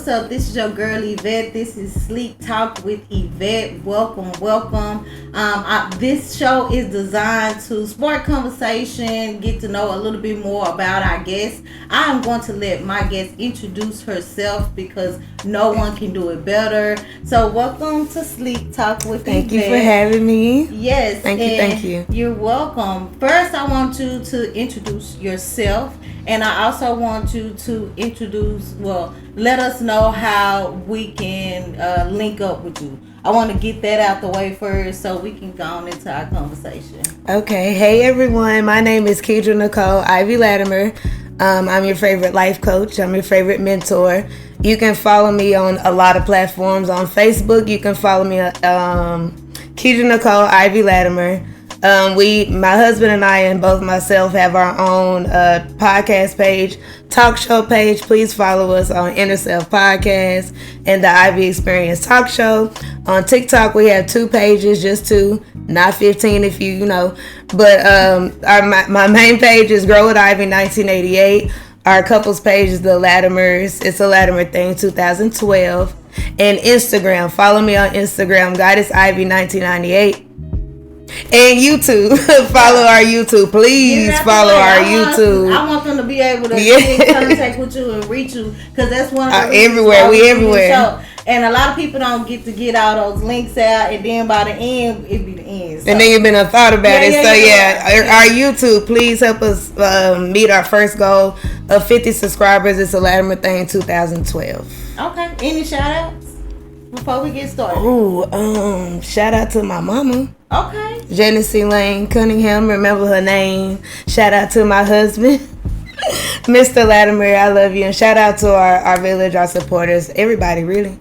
what's up? This is your girl Yvette. This is Sleek Talk with Yvette. Welcome. This show is designed to spark conversation, get to know a little bit more about our guest. I am going to let my guest introduce herself because no one can do it better. So welcome to Sleek Talk with Yvette. Thank you for having me. Yes. Thank you. You're welcome. First, I want you to introduce yourself. And I also want you to let us know how we can link up with you. I want to get that out the way first so we can go on into our conversation. Okay. Hey, everyone. My name is KEDRA NICOLE, Latimer. I'm your favorite life coach. I'm your favorite mentor. You can follow me on a lot of platforms. On Facebook, you can follow me KEDRA NICOLE, Latimer. My husband and I and both myself have our own podcast page, talk show page. Please follow us on Inner Self Podcast and the Ivy Experience Talk Show. On TikTok, we have 2 pages, just 2, not 15 if you know. But my main page is Grow with Ivy 1988. Our couples page is the Latimers. It's a Latimer thing 2012. And Instagram, follow me on Instagram, Goddess Ivy 1998. And YouTube, follow our YouTube. Please follow our YouTube. I want them to be able to get in contact with you and reach you because that's one of the everywhere. We everywhere. And a lot of people don't get all those links out, and then by the end, it be the end. So. And then you've been thought about it. Our YouTube, please help us meet our first goal of 50 subscribers. It's a Latimer thing 2012. Okay. Any shout outs before we get started? Shout out to my mama. Okay. Genesee Lane Cunningham, remember her name. Shout out to my husband, Mr. Latimer, I love you. And shout out to our village, our supporters, everybody, really.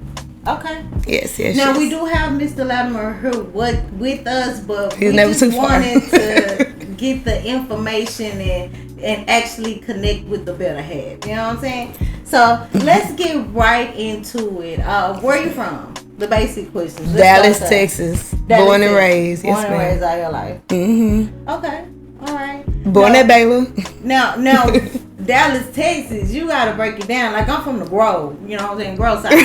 Okay. Yes. Now, we do have Mr. Latimer here with us, but He's we never just too far. wanted to get the information and actually connect with the better half. You know what I'm saying? So, let's get right into it. Where are you from? The basic questions. Dallas, Texas. Born and raised. Born and raised all your life. Mm-hmm. Okay. All right. Born at Baylor. Now, Dallas, Texas, you got to break it down. Like, I'm from the Grove. You know what I'm saying? Grove side.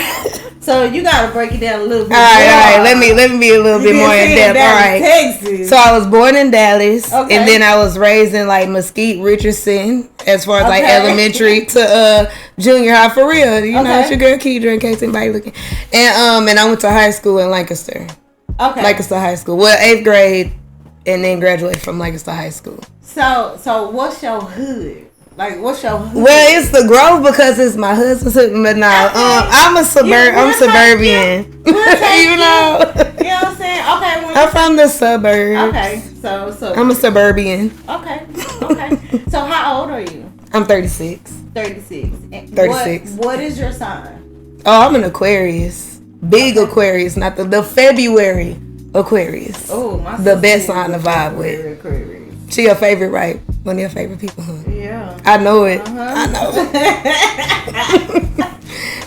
So, you got to break it down a little bit All right. Let me be a little bit more in depth. Dallas, all right. Texas. So, I was born in Dallas. Okay. And then I was raised in, like, Mesquite, Richardson, as far as, like, elementary to junior high, for real. You know, it's your girl KEDRA, in case anybody looking. And I went to high school in Lancaster. Okay. Lancaster High School. Well, 8th grade, and then graduated from Lancaster High School. So what's your hood? Like, what's your hood? Well, it's the Grove because it's my husband's hood, but no, I'm suburban. You know? You know what I'm saying? Okay. I'm from the suburbs. Okay, so I'm a suburban. Okay. So how old are you? I'm 36. 36. 36. What is your sign? Oh, I'm an Aquarius. Big Aquarius, not the February Aquarius. Oh, my the best sign to vibe with. Aquarius. She your favorite, right? One of your favorite people, huh? Yeah. I know it. Uh-huh. I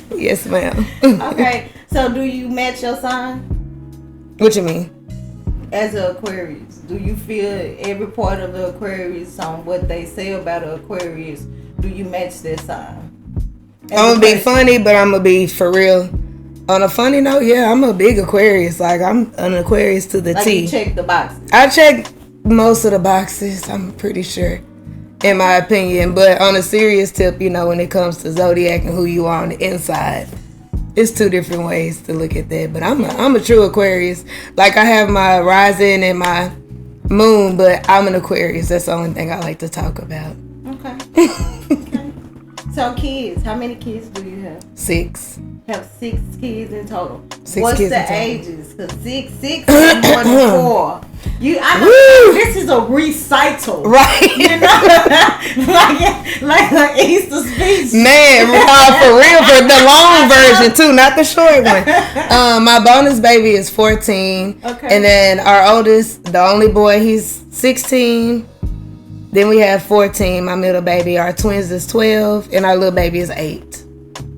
know. Yes, ma'am. Okay, so do you match your sign? What you mean? As an Aquarius, do you feel every part of the Aquarius on what they say about an Aquarius? Do you match their sign? I'm gonna be funny, but I'm gonna be for real. On a funny note, yeah, I'm a big Aquarius. Like, I'm an Aquarius to the T. You check the boxes. I check most of the boxes, I'm pretty sure, in my opinion. But on a serious tip, you know, when it comes to zodiac and who you are on the inside, it's 2 different ways to look at that. But I'm a true Aquarius. Like, I have my rising and my moon, but I'm an Aquarius. That's the only thing I like to talk about. Okay. So kids, how many kids do you have? 6. Have 6 kids in total. 6 What's kids the in total. ages? Because 6 is more than 4. I know this is a recital, right? You know, like an Easter speech. Man, for real, for the long version too, not the short one. My bonus baby is 14, and then our oldest, the only boy, he's 16. Then we have 14, my middle baby. Our twins is 12, and our little baby is 8.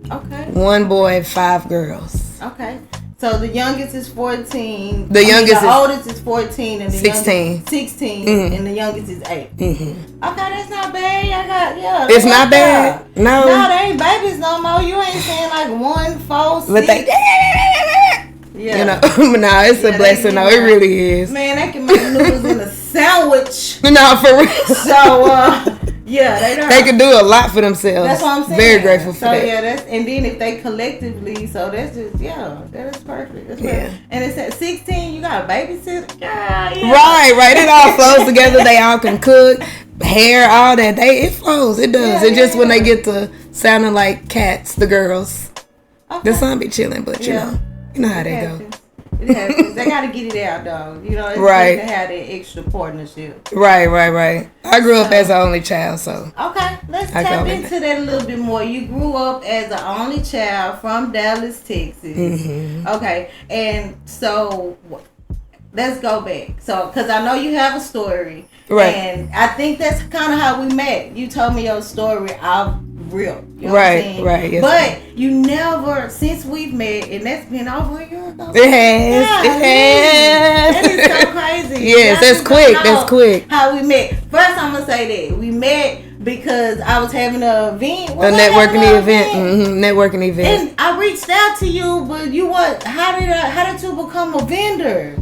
Okay. 1 boy, 5 girls. Okay. So the youngest is 14. The oldest is 14 and the 16. youngest 16 and the youngest is 8. Okay, that's not bad. It's not bad. No. No, they ain't babies no more. You ain't saying like 1, 4, 6. But they, yeah. you know, no, it's a blessing. No, it really is. Man, they can make noodles in a sandwich. No, for real. So, yeah, they can do a lot for themselves. That's what I'm saying. Very grateful for that. So yeah, and then if they collectively, so that's just that is perfect. That's perfect. And it's at 16, you got a babysitter. Yeah. Right. It all flows together. They all can cook, hair, all that. It flows. It does. It's just when they get to sounding like cats, the girls. Okay. The son be chilling, but you know how they go. It happens. They gotta get it out, though. You know, it's right. good to have that extra partnership. Right. I grew up as an only child, so. Okay, let's tap into that a little bit more. You grew up as an only child from Dallas, Texas. Okay, and so let's go back. So, because I know you have a story. Right. And I think that's kind of how we met. You told me your story out real. You know right. Yes, but you never, since we've met, and that's been over a year ago. It has. That is so crazy. Yes, that's quick. How we met. First, I'm going to say that. We met because I was having an event. A networking event. Networking event. And I reached out to you, but how did you become a vendor?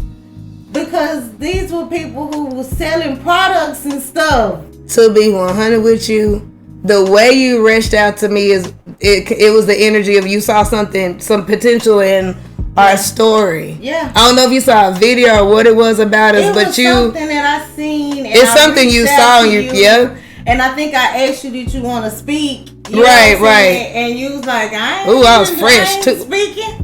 Because these were people who were selling products and stuff. To be 100 with you, the way you reached out to me is it was the energy of you saw some potential in our story. Yeah. I don't know if you saw a video or what it was about us, but you. It's something that I seen. And it's something you saw. Yeah. And I think I asked you, did you want to speak? Right. And you was like, I was fresh too. Speaking.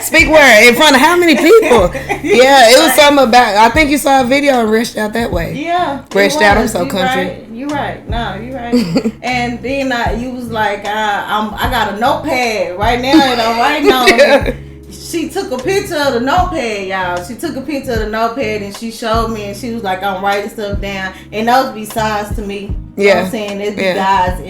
Speak where? In front of how many people? Yeah, it was something about. I think you saw a video and reached out that way. Yeah, reached out. I'm so country. Right. You're right. No, you're right. And then you was like, I got a notepad right now and I'm writing on it. She took a picture of the notepad, y'all. She took a picture of the notepad and she showed me and she was like, I'm writing stuff down. And those be signs to me. You know what I'm saying? It'd be God's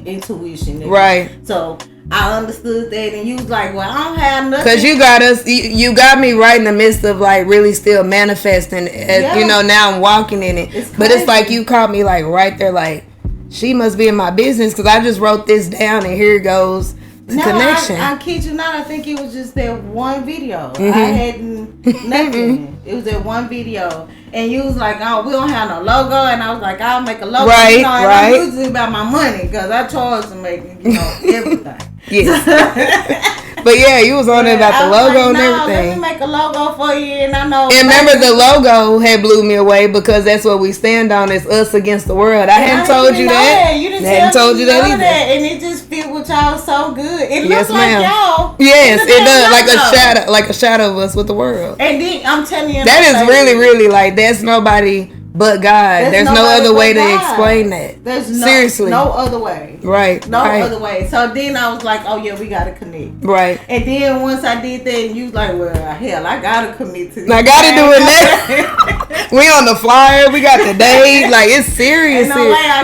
intuition. Right. So I understood that, and you was like, well, I don't have nothing. Because you got me right in the midst of like really still manifesting. You know, now I'm walking in it. But it's like you caught me like right there, like, she must be in my business because I just wrote this down and here goes the connection. I kid you not, I think it was just that one video. I hadn't nothing. It was that one video. And you was like, oh, we don't have no logo. And I was like, I'll make a logo. Right, and I'm usually about my money because I charge to make, everything. Yes. But yeah, you was on there about the logo and everything. Let me make a logo for you, and I know. And remember, the logo had blew me away because that's what we stand on. It's us against the world. I hadn't told you that. You didn't tell me none of that, and it just fit with y'all so good. It looks like y'all. Yes, it does. Like a shadow of us with the world. And then I'm telling you, that is really, really like that's nobody but God. There's no other way to explain that. There's seriously no other way. Right. No other way. So then I was like, oh yeah, we gotta connect. Right. And then once I did that, and you was like, well, hell, I gotta commit to this. I gotta do it now. We on the flyer. We got the date. Like it's serious.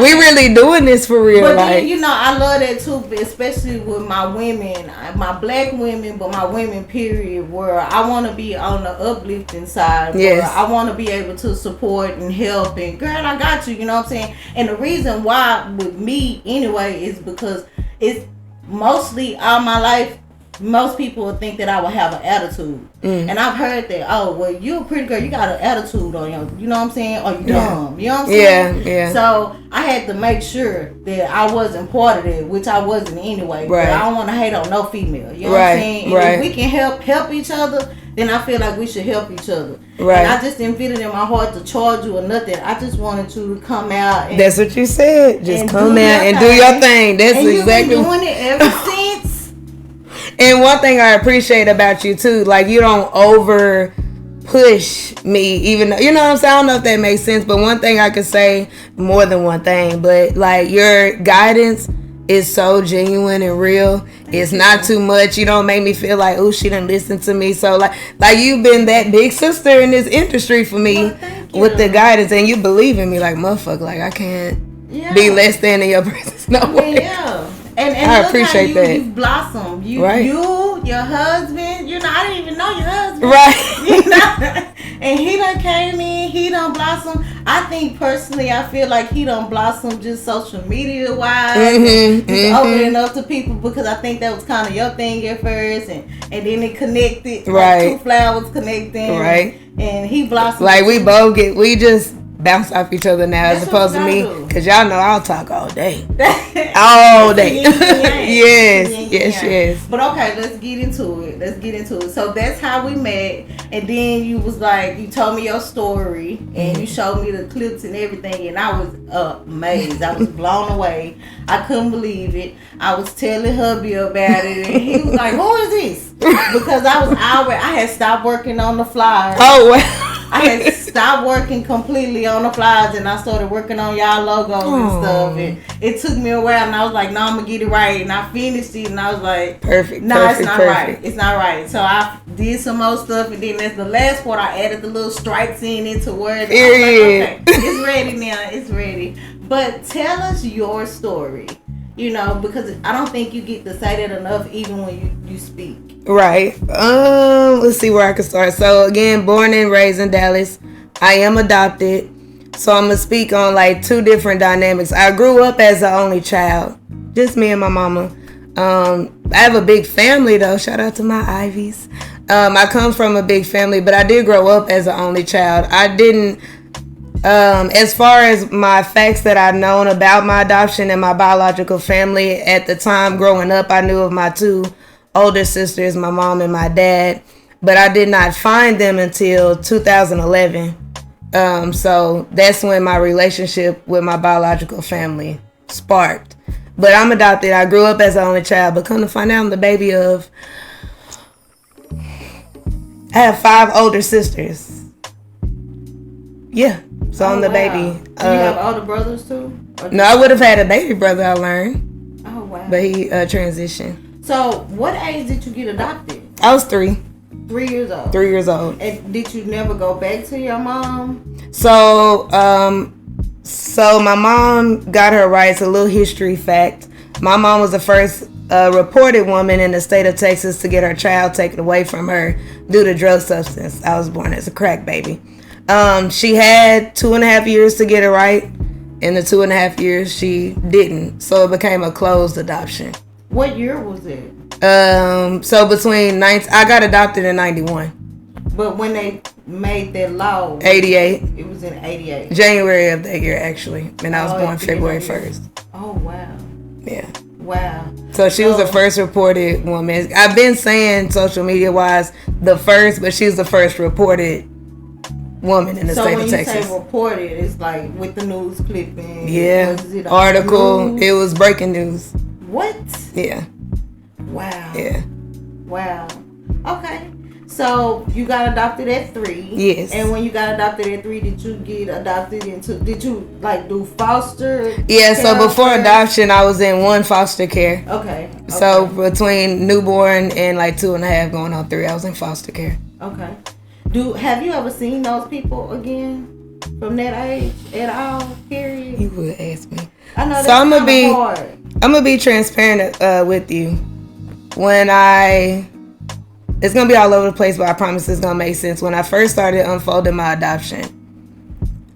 We really doing this for real. But then, I love that too, especially with my women, my black women, but my women period, where I want to be on the uplifting side. Where I want to be able to support and help, and girl, I got you. You know what I'm saying? And the reason why with me anyway is because it's mostly all my life. Most people would think that I would have an attitude, and I've heard that. Oh, well, you're a pretty girl. You got an attitude on you. You know what I'm saying? Or you dumb. You know what I'm saying? Yeah. So I had to make sure that I wasn't part of it, which I wasn't anyway. Right. But I don't want to hate on no female. You know what I'm saying? And if we can help each other, then I feel like we should help each other. Right. And I just didn't feel it in my heart to charge you or nothing. I just wanted you to come out. And, that's what you said. Just come out and do your thing. That's and exactly. You've been doing it ever since. And one thing I appreciate about you too, like you don't over push me, even though, you know what I'm saying? I don't know if that makes sense, but one thing I could say, more than one thing, but like your guidance is so genuine and real. It's not too much. You don't make me feel like, oh, she didn't listen to me. So like you've been that big sister in this industry for me with the guidance, and you believe in me like motherfucker. Like I can't be less than in your presence. No way. Yeah. And I appreciate that. You've blossomed. Your husband, I didn't even know your husband. Right. And he done came in, he done blossomed. I think personally, I feel like he done blossomed just social media wise, opening up to people, because I think that was kind of your thing at first, and then it connected, right? Like two flowers connecting, right? And he blossomed. Like we just bounce off each other now, as opposed to me, because y'all know I'll talk all day. All day. Yes. But okay, let's get into it. So that's how we met, and then you was like, you told me your story, and you showed me the clips and everything, and I was amazed. I was blown away. I couldn't believe it. I was telling hubby about it, and he was like, "Who is this?" Because I had stopped working on the flyers. Oh wow. I had stopped working completely on the flyers, and I started working on y'all logos and stuff. And it took me a while, and I was like, "No, I'm gonna get it right." And I finished it, and I was like, "Perfect." No, it's not right. It's not right. So I did some more stuff, and then that's the last part. I added the little stripes into word. Okay, it's ready now. It's ready. But tell us your story. Because I don't think you get to say that enough, even when you speak. Right. Let's see where I can start. So again, born and raised in Dallas. I am adopted. So I'm gonna speak on like two different dynamics. I grew up as the only child, just me and my mama. I have a big family though. Shout out to my Ivies. I come from a big family, but I did grow up as the only child. I didn't. As far as my facts that I've known about my adoption and my biological family at the time growing up, I knew of my two older sisters, my mom and my dad, but I did not find them until 2011. So that's when my relationship with my biological family sparked. But I'm adopted. I grew up as the only child, but come to find out I'm the baby of... I have 5 older sisters. Yeah. So I'm the baby. Do you have older brothers too? No, I would have had a baby brother, I learned. Oh, wow. But he transitioned. So what age did you get adopted? I was 3. 3 years old? 3 years old. And did you never go back to your mom? So my mom got her rights. A little history fact. My mom was the first reported woman in the state of Texas to get her child taken away from her due to drug substance. I was born as a crack baby. She had 2.5 years to get it right. In the 2.5 years, she didn't. So it became a closed adoption. What year was it? So I got adopted in 91. But when they made that law, 88. It was in 88. January of that year, actually. And I was born February 1st. Oh, wow. Yeah. Wow. So she was the first reported woman. I've been saying social media wise the first, but she was the first reported woman in the state of Texas. So when you say reported, it's like with the news clipping. Yeah. Article. It was breaking news. What? Yeah. Wow. Yeah. Wow. Okay. So you got adopted at 3. Yes. And when you got adopted at 3, did you get adopted did you like do foster? Yeah, so before adoption I was in 1 foster care. Okay. So between newborn and like 2.5 going on 3, I was in foster care. Okay. Have you ever seen those people again from that age at all? Period. You would ask me. I know that's so I'm gonna be transparent with you. It's gonna be all over the place, but I promise it's gonna make sense. When I first started unfolding my adoption,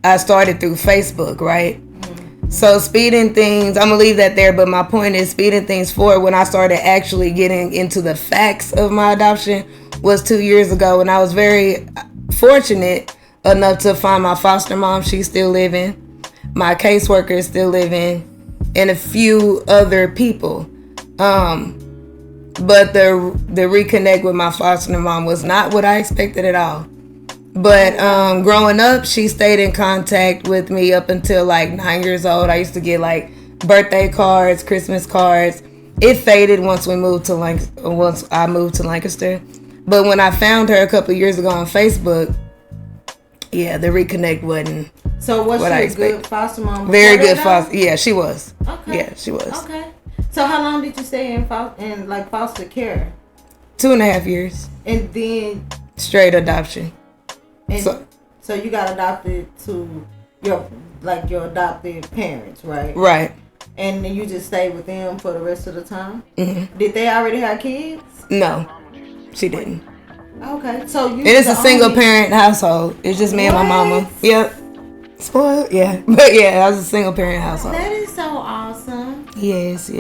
I started through Facebook, right? Mm-hmm. So speeding things, I'm gonna leave that there, but my point is speeding things forward when I started actually getting into the facts of my adoption was 2 years ago, and I was very fortunate enough to find my foster mom. She's still living. My caseworker is still living, and a few other people. But the reconnect with my foster mom was not what I expected at all. But growing up, she stayed in contact with me up until like 9 years old. I used to get like birthday cards, Christmas cards. It faded once I moved to Lancaster. But when I found her a couple of years ago on Facebook, yeah, the reconnect wasn't. So was she a good foster mom? Very good foster. Yeah, she was. Okay. Yeah, she was. Okay. So how long did you stay in foster care? 2.5 years. And then straight adoption. And so you got adopted to your adopted parents, right? Right. And then you just stayed with them for the rest of the time? Mm-hmm. Did they already have kids? No, she didn't. Okay, so you. And it's a single parent household. It's just me and my mama. Yep. Spoiled, yeah. But yeah, I was a single parent household. That is so awesome. Yes.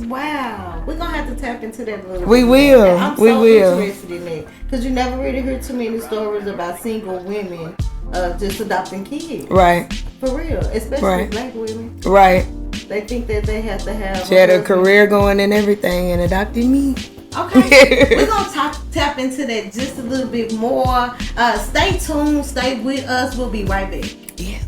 Wow. We're gonna have to tap into that a little bit. We will. I'm so interested in it. Because you never really hear too many stories about single women just adopting kids. Right. For real. Especially black women. Right. They think that they have to have. She had a career going and everything and adopted me. Okay, we're gonna tap into that just a little bit more. Stay tuned, stay with us. We'll be right back. Yes.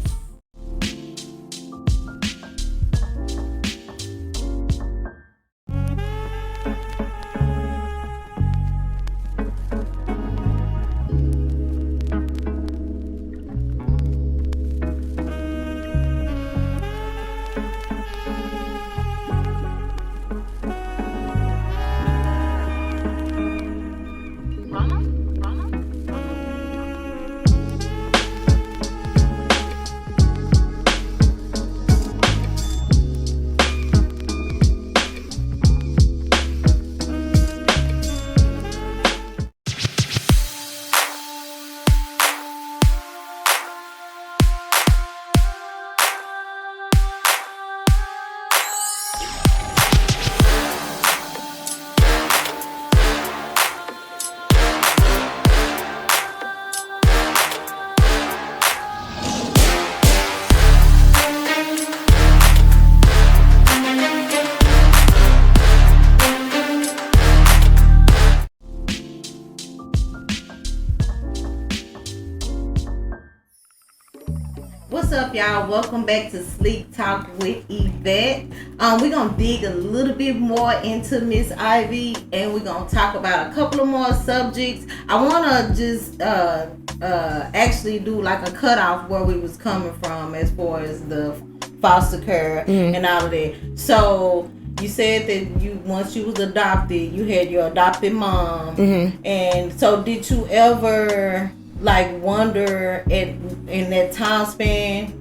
What's up, y'all? Welcome back to Sleek Talk with Yvette. We're gonna dig a little bit more into Miss Ivy, and we're gonna talk about a couple of more subjects. I wanna just actually do like a cutoff where we was coming from as far as the foster care and all of that. So you said that once you was adopted, you had your adopted mom, and so did you ever like wonder in that time span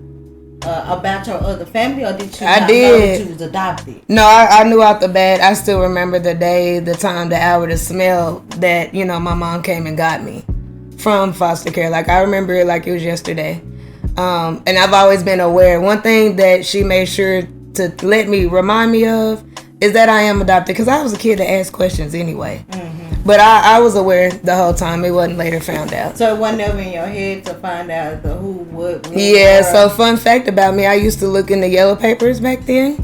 about your other family, or did you not know that you was adopted? No, I knew out the bat. I still remember the day, the time, the hour, the smell that my mom came and got me from foster care. Like I remember it like it was yesterday. And I've always been aware. One thing that she made sure to remind me of is that I am adopted, because I was a kid that asked questions anyway. But I was aware the whole time. It wasn't later found out. So it wasn't ever in your head to find out the who, what, when, yeah, so fun fact about me, I used to look in the yellow papers back then.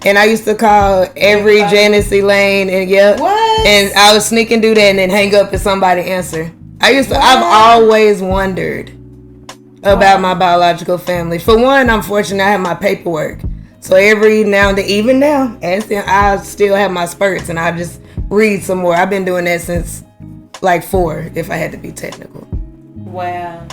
And I used to call every Janice Elaine and What? And I would sneak and do that and then hang up if somebody answered. I've always wondered about my biological family. For one, I'm fortunate I have my paperwork. So every now and then, even now, I still have my spurts and I just read some more. I've been doing that since like 4, if I had to be technical. Wow.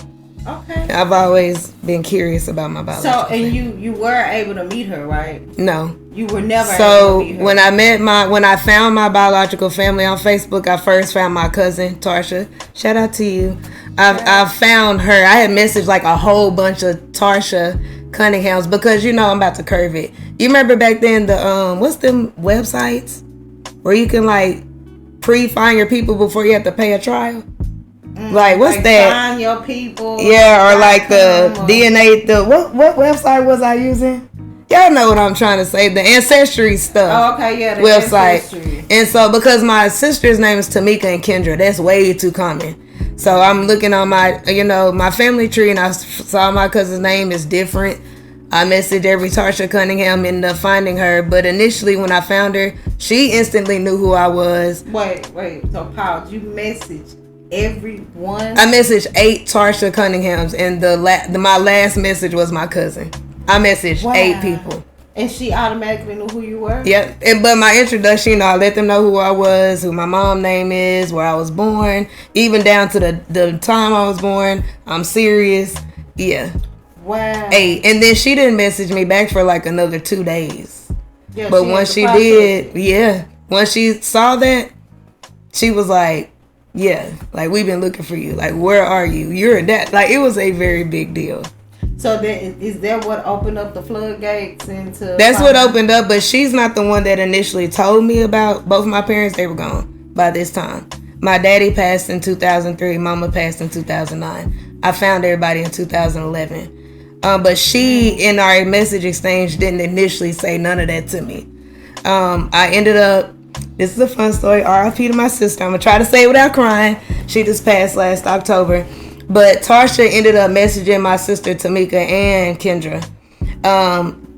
Okay. I've always been curious about my biological family. You were able to meet her, right? No. You were never able to meet her. when I found my biological family on Facebook, I first found my cousin, Tarsha. Shout out to you. I found her. I had messaged like a whole bunch of Tarsha Cunninghams because I'm about to curve it. You remember back then the what's them websites where you can like pre-find your people before you have to pay a trial? Like what's that? Find your people. Yeah, or like the DNA. The what website was I using? Y'all know what I'm trying to say. The Ancestry stuff. Oh, okay, yeah, the website. Ancestry. And so because my sister's name is Tamika and Kendra, that's way too common. So I'm looking on my, my family tree, and I saw my cousin's name is different. I messaged every Tarsha Cunningham, ended up finding her. But initially when I found her, she instantly knew who I was. Wait. So, Paul, you messaged everyone? I messaged 8 Tarsha Cunninghams, and my last message was my cousin. I messaged 8 people. And she automatically knew who you were? Yep. But my introduction, I let them know who I was, who my mom's name is, where I was born, even down to the time I was born. I'm serious. Yeah. Wow. 8. And then she didn't message me back for like another 2 days. Yeah, but once she did, once she saw that, she was like, yeah, like we've been looking for you. Like, where are you? You're that. Like, it was a very big deal. So is that what opened up the floodgates into? That's what opened up, but she's not the one that initially told me about both my parents. They were gone by this time. My daddy passed in 2003. Mama passed in 2009. I found everybody in 2011. But she, in our message exchange, didn't initially say none of that to me. I ended up, this is a fun story, RIP to my sister. I'm going to try to say it without crying. She just passed last October. But Tarsha ended up messaging my sister Tamika and Kendra.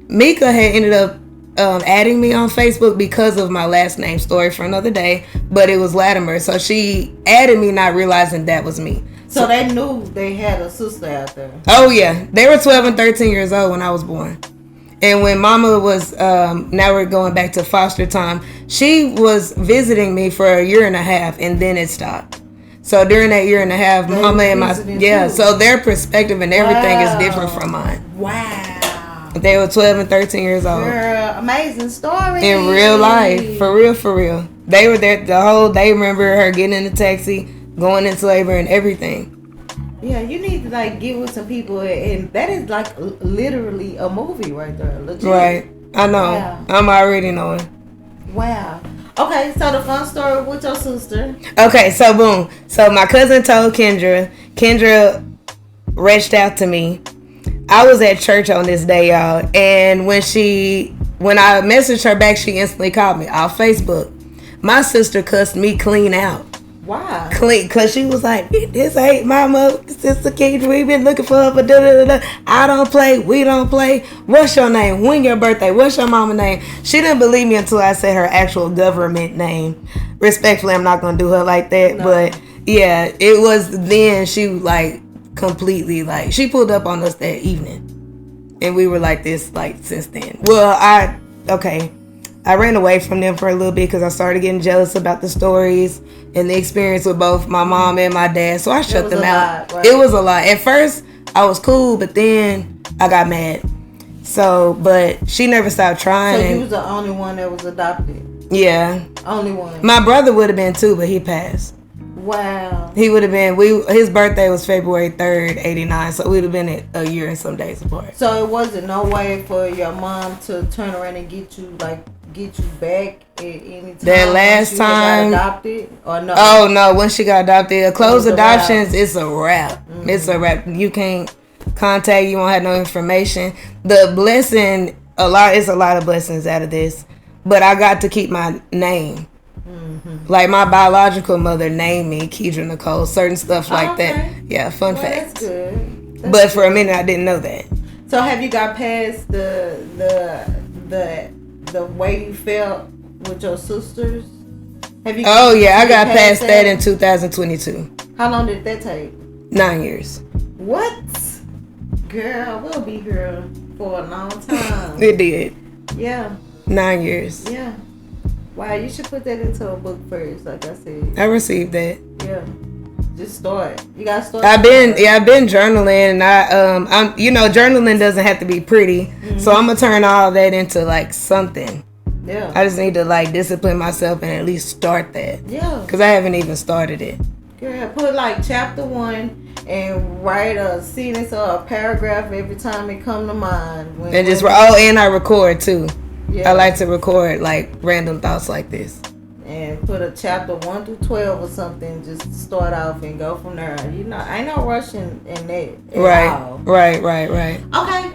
Mika had ended up adding me on Facebook because of my last name, story for another day, but it was Latimer. So she added me not realizing that was me. So they knew they had a sister out there. Oh yeah, they were 12 and 13 years old when I was born. And when Mama was, now we're going back to foster time, she was visiting me for a year and a half, and then it stopped. So during that year and a half, Mama and my, too. So their perspective and everything is different from mine. Wow. They were 12 and 13 years old. Girl, amazing story. In real life, for real. They were there the whole day. Remember her getting in the taxi, going into labor and everything. Yeah, you need to like get with some people, and that is like literally a movie right there. Legit. Right. I know. Wow. I'm already knowing. Wow. Okay, so the fun story with your sister. Okay, so boom. So my cousin told Kendra. Kendra reached out to me. I was at church on this day, y'all. And when I messaged her back, she instantly called me off Facebook. My sister cussed me clean out. Why? Clean, because she was like, this ain't my mother, sister KEDRA. We been looking for her for da-da-da-da. I don't play. We don't play. What's your name? When your birthday? What's your mama name? She didn't believe me until I said her actual government name. Respectfully, I'm not going to do her like that. No. But yeah, it was then she like completely like, she pulled up on us that evening. And we were like this like since then. Well, I ran away from them for a little bit because I started getting jealous about the stories and the experience with both my mom and my dad. So I shut them out. Right? It was a lot. At first, I was cool, but then I got mad. So, but she never stopped trying. So you was the only one that was adopted? Yeah. Only one? My brother would have been too, but he passed. Wow. He would have been, his birthday was February 3rd, 89, so we'd have been a year and some days apart. So it wasn't no way for your mom to turn around and get you back at any time? That last time, got adopted or no? Oh no! Once she got adopted, closed adoptions, it's a wrap. Mm-hmm. It's a wrap. You can't contact. You won't have no information. The blessing, it's a lot of blessings out of this. But I got to keep my name. Mm-hmm. Like my biological mother named me KEDRA Nicole. Certain stuff like that. Yeah, fun fact. That's good. But for a minute, I didn't know that. So have you got past the way you felt with your sisters? Have you? Oh yeah, I got past that in 2022. How long did that take? 9 years. What? Girl, we'll be here for a long time. It did. Yeah. 9 years. Yeah. Wow, you should put that into a book first, like I said. I received that. Yeah. Just start. You gotta start. I've been journaling, and I'm journaling doesn't have to be pretty, mm-hmm. So I'm gonna turn all that into like something. Yeah. I just need to like discipline myself and at least start that. Yeah. Because I haven't even started it. Girl, put like chapter 1 and write a sentence or a paragraph every time it come to mind. And I record too. Yeah. I like to record like random thoughts like this. And put a chapter 1 through 12 or something. Just start off and go from there. Ain't no rushing in that. Right.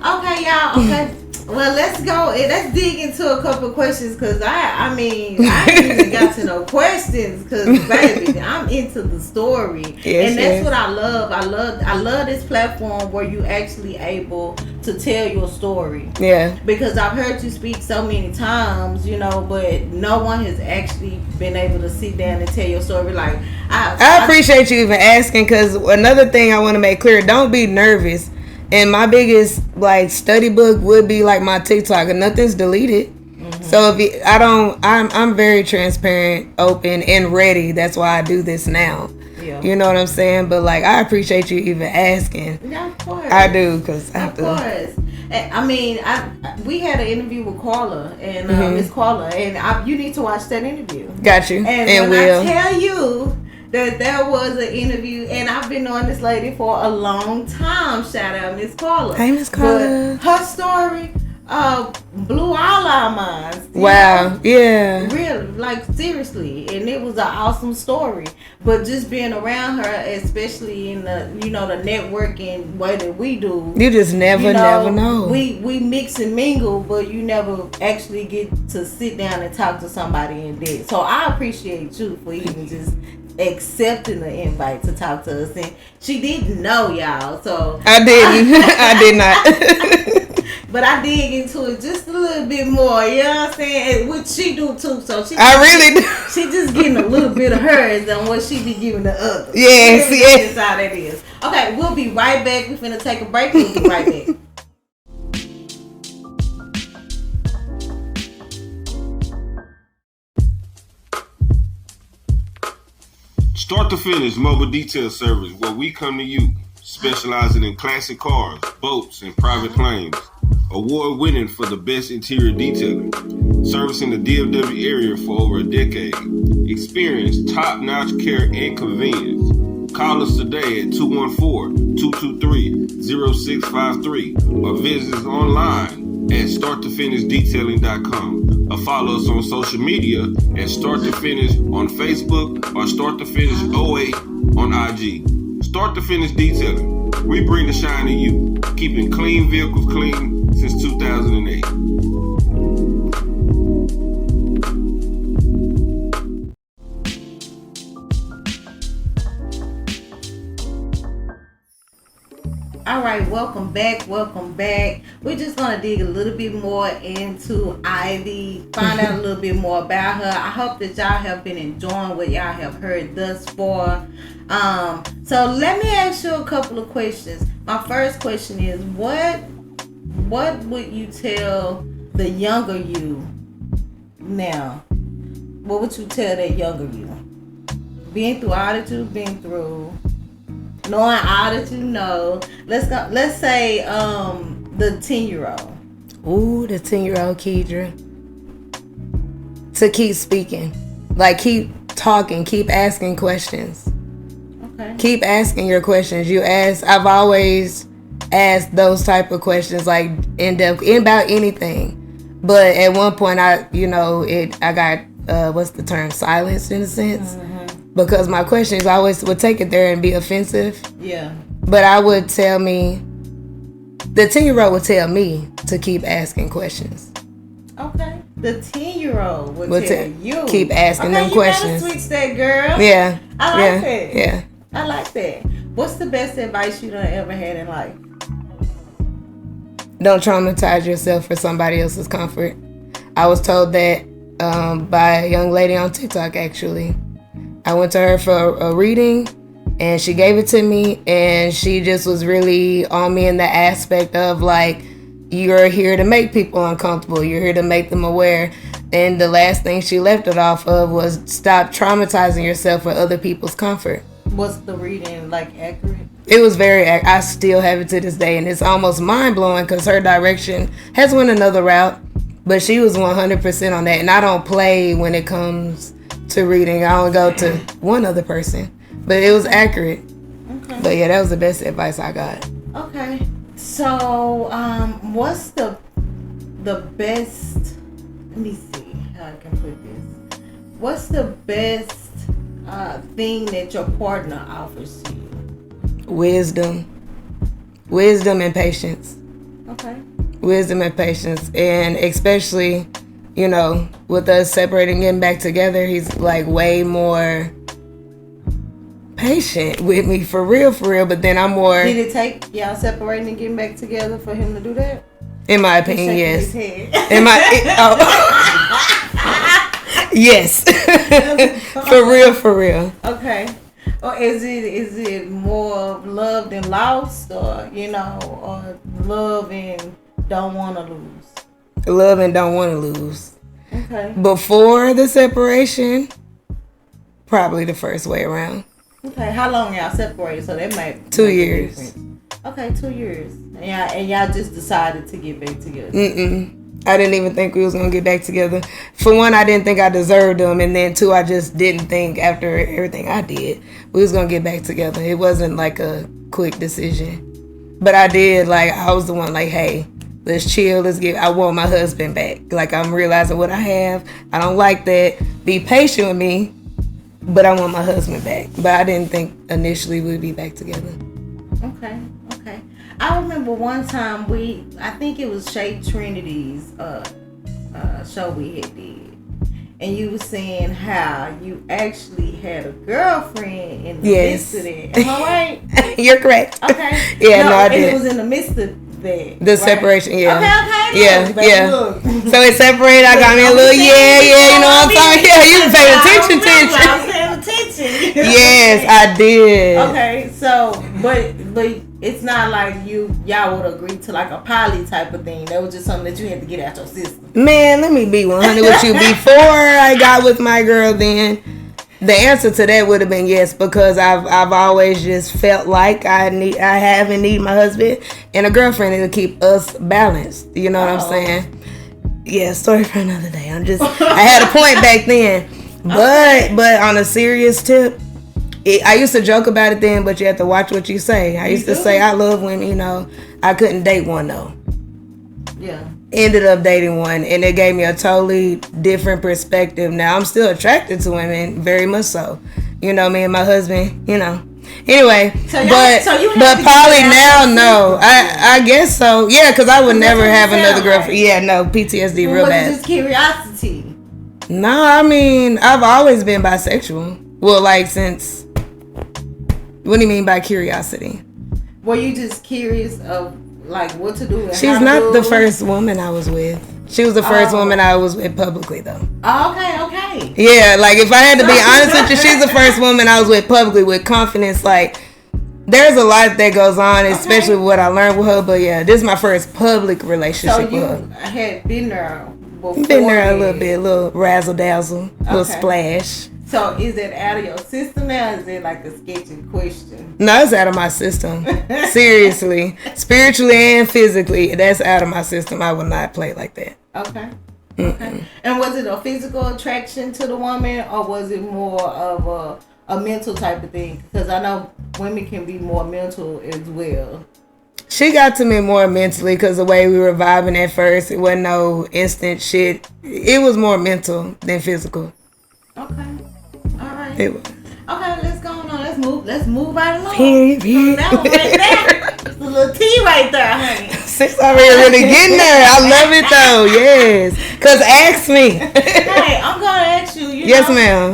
Okay, y'all. Okay. Well, let's go. Let's dig into a couple of questions because I ain't even got to no questions because baby, I'm into the story, and that's what I love. I love this platform where you actually able to tell your story. Yeah. Because I've heard you speak so many times, but no one has actually been able to sit down and tell your story. Like I appreciate you even asking because another thing I want to make clear: don't be nervous. And my biggest like study book would be like my TikTok, and nothing's deleted. Mm-hmm. So I'm very transparent, open, and ready. That's why I do this now. Yeah. You know what I'm saying? But like, I appreciate you even asking. Yeah, of course. I do because I have to. Of course. We had an interview with Carla and Miss Carla, and you need to watch that interview. Got you. And when I tell you that there was an interview, and I've been knowing this lady for a long time. Shout out Miss Carla. Hey, Miss Carla. But her story, blew all our minds. Wow, yeah. Really, like seriously, and it was an awesome story. But just being around her, especially in the the networking way that we do, you just never know. We mix and mingle, but you never actually get to sit down and talk to somebody in depth. So I appreciate you for even just accepting the invite to talk to us. And she didn't know, y'all, so I didn't. I did not. but I dig into it just a little bit more, you know what I'm saying? Which she do too, so she really do. She just getting a little bit of hers than what she be giving the others. Yes. That's how that is. Okay, we'll be right back. We're finna take a break. We'll be right back. Start to Finish Mobile Detail Service, where we come to you, specializing in classic cars, boats, and private planes. Award-winning for the best interior detailing. Servicing the DFW area for over a decade. Experience top-notch care and convenience. Call us today at 214-223-0653 or visit us online at starttofinishdetailing.com or follow us on social media at Start to Finish on Facebook or Start to Finish 08 on IG. Start to Finish Detailing. We bring the shine to you, keeping clean vehicles clean since 2008. All right, welcome back. We're just gonna dig a little bit more into Ivy, find out a little bit more about her. I hope that y'all have been enjoying what y'all have heard thus far. So let me ask you a couple of questions. My first question is, what would you tell the younger you now? What would you tell that younger you? Being through all that you've been through, knowing all that you know. Let's say the 10-year-old. Ooh, the 10-year-old KEDRA. To keep speaking. Like, keep talking, keep asking questions. Okay. Keep asking your questions. I've always asked those type of questions, like in depth about anything. But at one point I got what's the term? Silenced in a sense. Mm-hmm. Because my questions always would take it there and be offensive. Yeah. But the 10-year-old would tell me to keep asking questions. Okay. The 10-year-old would tell you. Keep asking them questions. You gotta switch that, girl. Yeah. I like that. Yeah. I like that. What's the best advice you done ever had in life? Don't traumatize yourself for somebody else's comfort. I was told that by a young lady on TikTok, actually. I went to her for a reading, and she gave it to me, and she just was really on me in the aspect of, like, you're here to make people uncomfortable. You're here to make them aware. And the last thing she left it off of was stop traumatizing yourself for other people's comfort. Was the reading, like, accurate? It was very I still have it to this day, and it's almost mind-blowing because her direction has went another route, but she was 100% on that. And I don't play when it comes to reading. I only go to one other person, but it was accurate. Okay. But yeah, that was the best advice I got. Okay. So, what's the best, let me see how I can put this. What's the best thing that your partner offers to you? Wisdom and patience. Okay. Wisdom and patience, and especially, with us separating, getting back together, he's like way more patient with me, for real. But then I'm more. Did it take y'all separating and getting back together for him to do that? In my opinion, yes. Yes. For real. Okay. Or is it more of love than lost, or or love and don't want to lose? Love and don't want to lose. Okay. Before the separation, probably the first way around. Okay. How long y'all separated? So that might 2 years. Okay, 2 years. And y'all just decided to get back together. I didn't even think we was gonna get back together. For one, I didn't think I deserved him, and then two, I just didn't think after everything I did we was gonna get back together. It wasn't like a quick decision, but I did. Like, I was the one like, hey, Let's chill. I want my husband back. Like, I'm realizing what I have. I don't like that. Be patient with me, but I want my husband back. But I didn't think initially we'd be back together. Okay. I remember one time I think it was Shape Trinity's show we had did, and you were saying how you actually had a girlfriend in the midst of that. Am I right? You're correct. Okay. Yeah, no, I and did. it was in the midst of that. The separation, yeah. Okay. Yeah. Look. So it separated. I got me a little, you know what I'm talking. Yeah, you paying attention. I was paying attention. Yes, I did. Okay, so but it's not like y'all would agree to like a poly type of thing. That was just something that you had to get out your system. Man, let me be 100 with you. Before I got with my girl, then the answer to that would have been yes, because I've always just felt like I have and need my husband and a girlfriend to keep us balanced. You know what I'm saying? Yeah, story for another day. I had a point back then, but on a serious tip, I used to joke about it then, but you have to watch what you say. I used to say I love women, I couldn't date one though. Yeah. Ended up dating one, and it gave me a totally different perspective. Now I'm still attracted to women, very much so. Me and my husband, Anyway, but poly now, no. I guess so. Yeah, because I would never have another girlfriend. Yeah, no, PTSD real bad. Was it just curiosity? No, I mean, I've always been bisexual. Well, like since... What do you mean by curiosity? Were you just curious of like what to do? She's not the first woman I was with. She was the first woman I was with publicly, though. Okay. Yeah, like if I had to be honest with you, she's the first woman I was with publicly with confidence. Like, there's a lot that goes on, especially with what I learned with her. But yeah, this is my first public relationship with her. So you had been there before? Been there a little bit, a little razzle dazzle, little splash. So is it out of your system now? Or is it like a sketchy question? No, it's out of my system. Seriously. Spiritually and physically, that's out of my system. I would not play like that. Okay. And was it a physical attraction to the woman, or was it more of a mental type of thing? Because I know women can be more mental as well. She got to me more mentally because the way we were vibing at first, it wasn't no instant shit. It was more mental than physical. Okay. All right. It was. Okay, let's go on. Let's move right along. Period. That one right there. It's a little T right there, honey. Sis already really getting there. I love it though. Yes. Cause ask me. Hey, I'm gonna ask you. Yes, ma'am.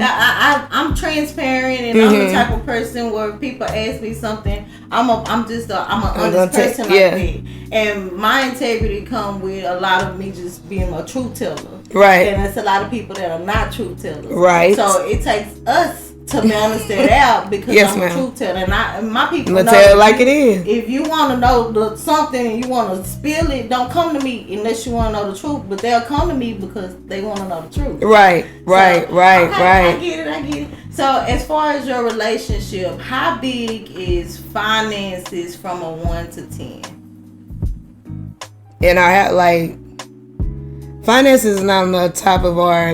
I'm transparent, and I'm the type of person where people ask me something, I'm an honest person like that. And my integrity come with a lot of me just being a truth teller. Right. And it's a lot of people that are not truth tellers. Right. So it takes us to balance that out because I'm a truth teller, and my people know tell it like it is. If you want to know something and you want to spill it, don't come to me unless you want to know the truth. But they'll come to me because they want to know the truth. Right. I get it. So as far as your relationship, how big is finances from a 1 to 10? And I had finances is not on the top of our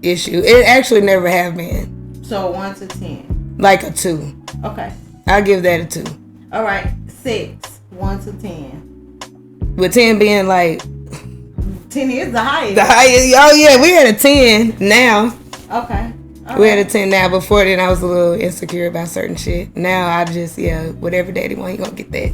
issue. It actually never have been. So 1 to 10. Like a 2. Okay. I'll give that a 2. All right. 6. 1 to 10. With 10 being 10 is the highest. The highest. Oh yeah, we had a 10 now. Okay. We had a 10 now. Before then, I was a little insecure about certain shit. Now I just whatever daddy want, you gonna get that.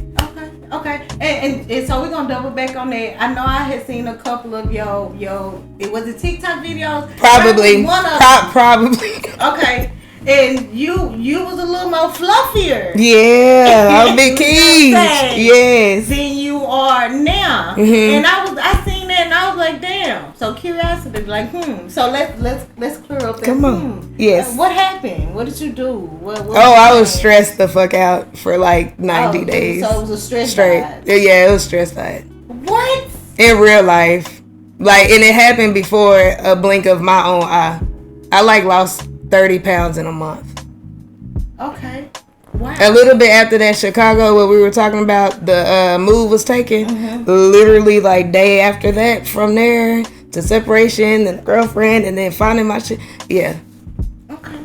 Okay. And so we're gonna double back on that. I know I had seen a couple of it was a TikTok videos. Probably. One of them. Probably. Okay. And you was a little more fluffier. Yeah, I'm big keys. Yes. Than you are now. And I seen that and I was like, damn. So curiosity, So let's clear up that. Come on. Yes. What happened? What did you do? What I was stressed the fuck out for 90 days. So it was a stress diet. Yeah, it was stress diet. What? In real life. And it happened before a blink of my own eye. I lost 30 pounds in a month. Okay. Wow. A little bit after that Chicago, what we were talking about, the move was taken. Literally day after that, from there to separation and girlfriend and then finding my shit. Yeah. Okay.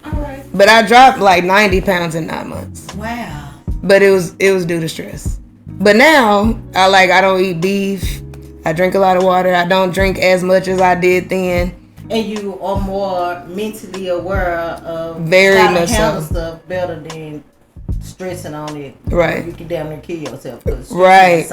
All right. But I dropped 90 pounds in 9 months. Wow. But it was due to stress. But now I don't eat beef. I drink a lot of water. I don't drink as much as I did then. And you are more mentally aware of Very how to much handle so. stuff better than stressing on it. Right. You can damn near kill yourself. Right.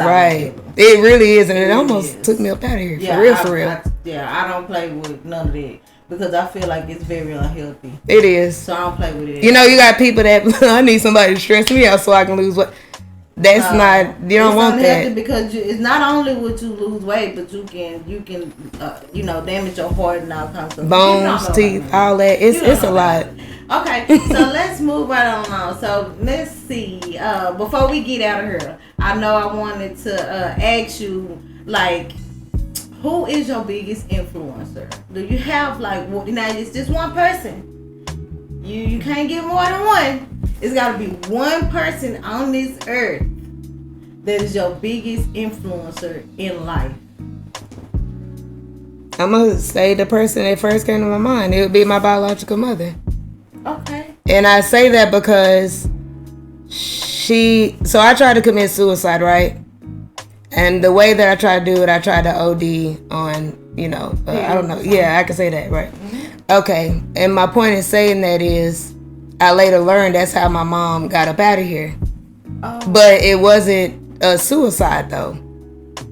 It really is, and it almost took me up out of here. Yeah, For real. I don't play with none of that because I feel like it's very unhealthy. It is. So I don't play with it. You know, you got people that I need somebody to stress me out so I can lose weight. That's not. You don't want that because it's not only would you lose weight, but you can damage your heart and all kinds of bones, teeth, all that. It's a lot. Okay, so let's move right on. So let's see. Before we get out of here, I know I wanted to ask you, like, who is your biggest influencer? Do you have now it's just one person? You can't get more than one. It's got to be one person on this earth that is your biggest influencer in life. I'm going to say the person that first came to my mind. It would be my biological mother. Okay. And I say that because so I tried to commit suicide, right? And the way that I tried to do it, I tried to OD on, I don't know. Yeah, I can say that, right? Mm-hmm. Okay. And my point in saying that is, I later learned that's how my mom got up out of here. Oh. But it wasn't a suicide, though.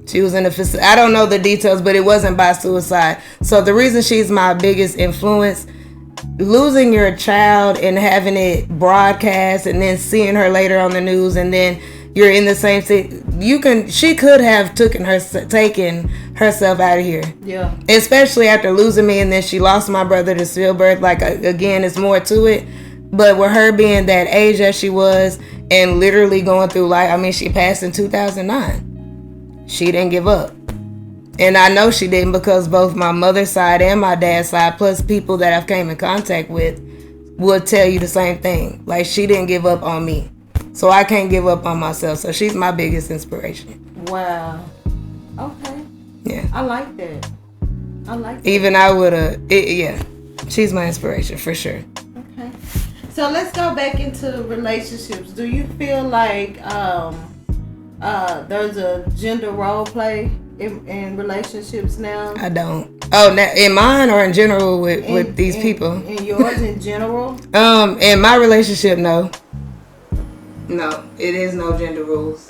She was in a facility. I don't know the details, but it wasn't by suicide. So the reason she's my biggest influence, losing your child and having it broadcast and then seeing her later on the news and then you're in the same city, she could have taken herself out of here. Yeah. Especially after losing me and then she lost my brother to stillbirth. Like, again, it's more to it. But with her being that age that she was and literally going through life, I mean, she passed in 2009. She didn't give up. And I know she didn't because both my mother's side and my dad's side, plus people that I've came in contact with, will tell you the same thing. Like, she didn't give up on me. So I can't give up on myself. So she's my biggest inspiration. Wow. Okay. Yeah. I like that. Even I would have, yeah. She's my inspiration for sure. Okay. So let's go back into relationships. Do you feel like there's a gender role play in relationships now? I don't. Oh, in mine or in general with these people? In yours in general? In my relationship, no. No, it is no gender rules.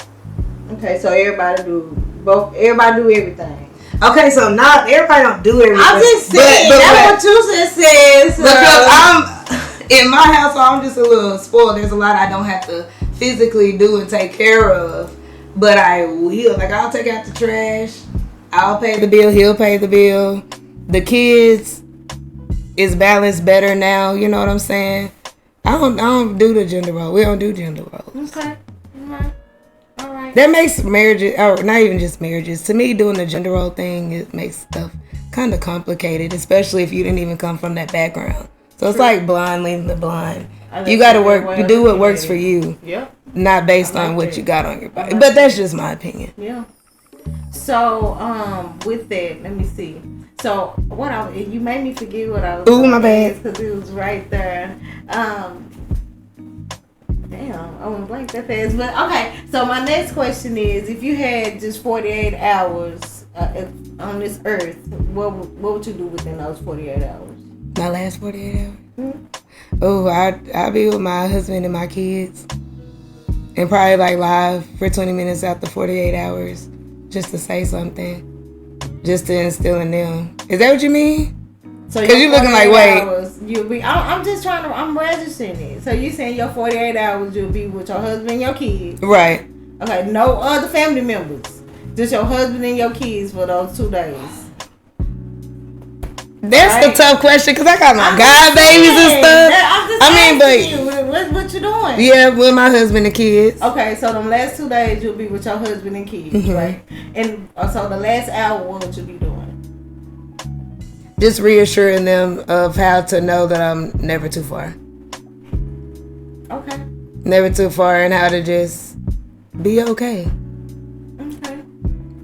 Okay, so everybody do everything. Okay, so not everybody don't do everything. I'm just saying that's what you just said. Because in my household, I'm just a little spoiled. There's a lot I don't have to physically do and take care of, but I will. Like, I'll take out the trash. I'll pay the bill. He'll pay the bill. The kids is balanced better now. You know what I'm saying? I don't do the gender role. We don't do gender roles. Okay. All right. That makes marriages, or not even just marriages. To me, doing the gender role thing, it makes stuff kind of complicated, especially if you didn't even come from that background. So it's like blind leading the blind. You got to work. You do what works for you. Yeah. Not based on what you got on your body. But that's just my opinion. Yeah. So with that, let me see. So you made me forget what I was. Ooh, my bad. Because it was right there. Damn, I went blank that fast. But okay, so my next question is: if you had just 48 hours on this earth, what would you do within those 48 hours? My last 48 hours? Mm-hmm. Oh, I'd be with my husband and my kids, and probably like live for 20 minutes after 48 hours, just to say something, just to instill in them. Is that what you mean? So because you're looking like, wait. Hours, I'm just trying to, I'm registering it. So you saying your 48 hours you'll be with your husband and your kids. Right. Okay, no other family members. Just your husband and your kids for those 2 days. That's the tough question because I got my god babies and stuff. But what you doing? Yeah, with my husband and kids. Okay, so the last 2 days you'll be with your husband and kids, mm-hmm. right? And so the last hour, what would you be doing? Just reassuring them of how to know that I'm never too far. Okay. Never too far, and how to just be okay. Okay.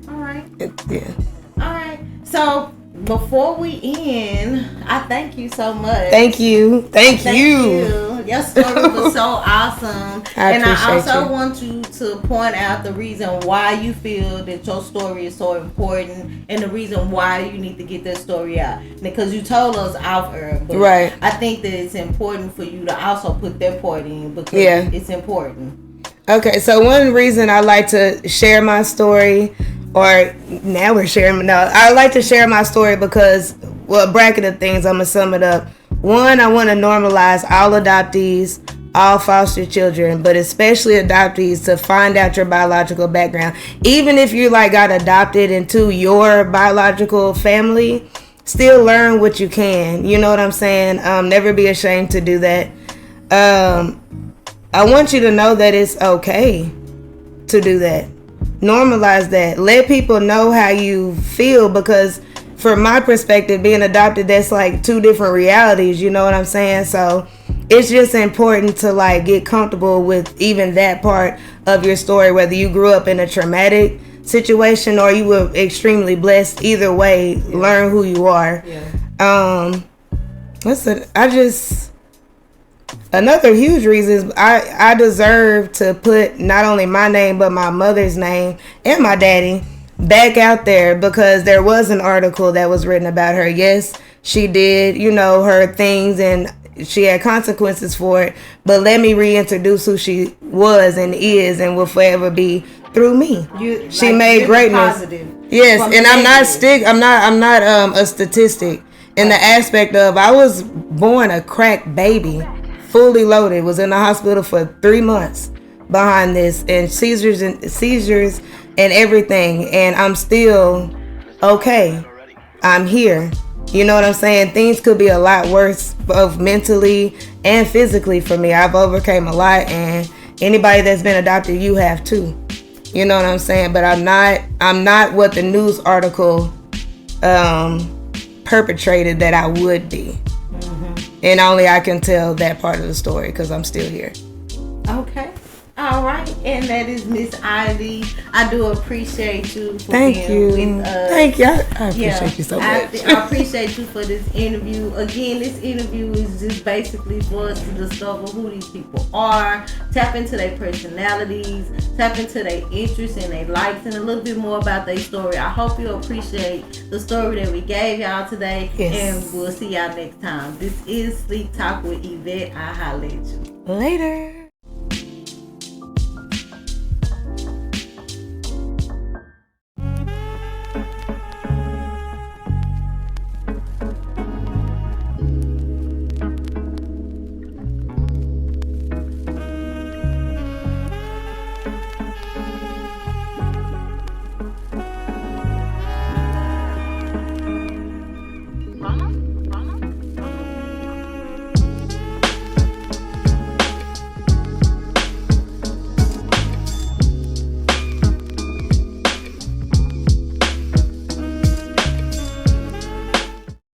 All right. Yeah. All right. So before we end, I thank you so much. Thank you. Thank you. Your story was so awesome. I also want you to point out the reason why you feel that your story is so important and the reason why you need to get that story out. Because you told us off air, but right. I think that it's important for you to also put that part in because it's important. Okay, so one reason I like to share my story, or now we're sharing, no, I like to share my story because, well, a bracket of things, I'm going to sum it up. One, I want to normalize all adoptees, all foster children, but especially adoptees, to find out your biological background. Even if you like got adopted into your biological family, still learn what you can. You know what I'm saying? Never be ashamed to do that. I want you to know that it's okay to do that. Normalize that. Let people know how you feel, because from my perspective, being adopted, that's like two different realities, you know what I'm saying? So it's just important to like get comfortable with even that part of your story, whether you grew up in a traumatic situation or you were extremely blessed. Either way, learn who you are. Another huge reason is I deserve to put not only my name but my mother's name and my daddy back out there, because there was an article that was written about her. Yes, she did, her things, and she had consequences for it, but let me reintroduce who she was and is and will forever be through me. She made greatness. Yes, and I'm not a statistic in the aspect of I was born a crack baby, fully loaded, was in the hospital for 3 months behind this, and seizures and everything, and I'm still okay. I'm here. You know what I'm saying? Things could be a lot worse, both mentally and physically for me. I've overcame a lot, and anybody that's been adopted, you have too. You know what I'm saying? But I'm not what the news article perpetrated that I would be. And only I can tell that part of the story because I'm still here. Okay. All right, and that is Miss Ivy. I do appreciate you for Thank being you. with us. Thank you. I appreciate you so much. I appreciate you for this interview. Again, this interview is just basically for us to discover who these people are, tap into their personalities, tap into their interests and their likes, and a little bit more about their story. I hope you appreciate the story that we gave y'all today, and we'll see y'all next time. This is Sleek Talk with Yvette. I holla at you. Later.